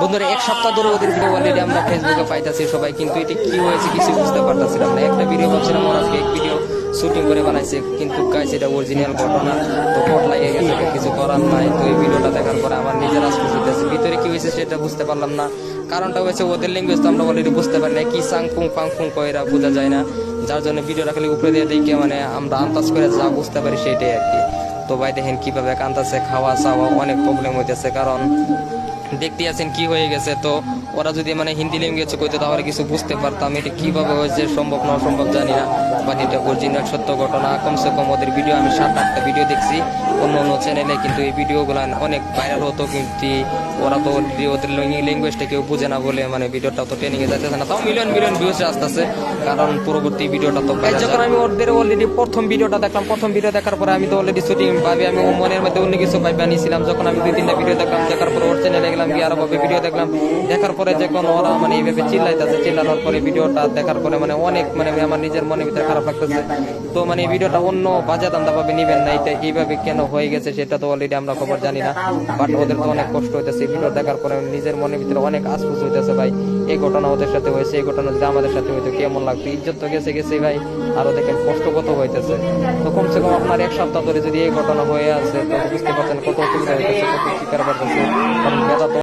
বন্ধুরা এক সপ্তাহ ধরে ওদের ভিডিও অলরেডি আমরা ফেসবুকে পাইতেছি সবাই, কিন্তু এটা কি হয়েছে কিছু বুঝতে পারতেছিলাম না। একটা ভিডিও ভাবছিলাম ওরা ফেক ভিডিও শুটিং করে বানাইছে, কিন্তু গাইছে এটা অরিজিনাল ঘটনা। তো কোট লাগিয়ে গেছে, কিছু করার নাই। তো এই ভিডিওটা দেখার পরে আমার নিজের আশ্বাস হইতেছে, ভিতরে কি হয়েছে সেটা বুঝতে পারলাম না। কারণটা হয়েছে ওদের ল্যাঙ্গুয়েজ তো আমরা অলরেডি বুঝতে পারি না, কি সাং ফুং ফাং ফুং কইরা বোঝা যায় না, যার জন্য ভিডিওটা খালি উপরে দিয়ে দেখে মানে আমরা আন্দাজ করে যা বুঝতে পারি সেটাই আর কি। তো ভাই দেখেন কিভাবে কান্দাছে, খাওয়া চাওয়া অনেক প্রবলেম হইতেছে, কারণ দেখতে আছেন কি হয়ে গেছে। তো ওরা যদি মানে হিন্দি ল্যাঙ্গুয়েজ কইতো তাহলে কিছু বুঝতে পারতাম, এটা কিভাবে হয়েছে সম্ভব না অসম্ভব জানি না, বাট এটা অরিজিনাল সত্য ঘটনা। কমসে কম ওদের ভিডিও আমি 7-8টা ভিডিও দেখছি অন্য অন্য চ্যানেলে, কিন্তু এই ভিডিওগুলো অনেক ভাইরাল হতো, কিন্তু ওরা তো ওদের ল্যাঙ্গুয়েজটা কেউ বুঝে না বলে মানে ভিডিওটা তো ট্রেনিংয়ে যাইতেছে না। তাও মিলিয়ন মিলিয়ন ভিউজ আসতেছে, কারণ পরবর্তী ভিডিওটা তো যখন আমি ওদের অলরেডি প্রথম ভিডিওটা দেখলাম, প্রথম ভিডিও দেখার পরে আমি তো অলরেডি শুটিং ভাবি আমি মনের মধ্যে অন্য কিছু ভাবি আনিয়েছিলাম। যখন আমি 2-3টা ভিডিও দেখলাম, দেখার পরে ওর চ্যানেলে গেলাম গিয়ে আরো ভাবে ভিডিও দেখলাম, দেখার পরে যখন ওরা মানে এইভাবে চিল্লাইতেছে, চিল্লানোর পরে ভিডিওটা দেখার পরে মানে অনেক মানে আমার নিজের মনের ভিতরে খারাপ লাগতেছে। তো মানে এই ভিডিওটা অন্য বাজে দান্দা ভাবে নিবেন না, এটা এইভাবে কেন হয়ে গেছে সেটা তো অলরেডি আমরা খবর জানি না, বাট ওদের তো অনেক কষ্ট হইতেছে। ভিডিও দেখার পরে নিজের মনের ভিতরে অনেক আশফুস হইতেছে ভাই, এই ঘটনা ওদের সাথে হয়েছে, এই ঘটনা যদি আমাদের সাথে হইতো কেমন লাগতো, ইজ্জত তো গেছে গেছে ভাই, আরো দেখেন কষ্ট কত হইতেছে। তো কমসে কম আপনার 1 সপ্তাহ ধরে যদি এই ঘটনা হয়ে আছে তো বুঝতে পারছেন কত অসুবিধা হইতেছে, কত শিকার করতেছে, কারণ ব্যথা তো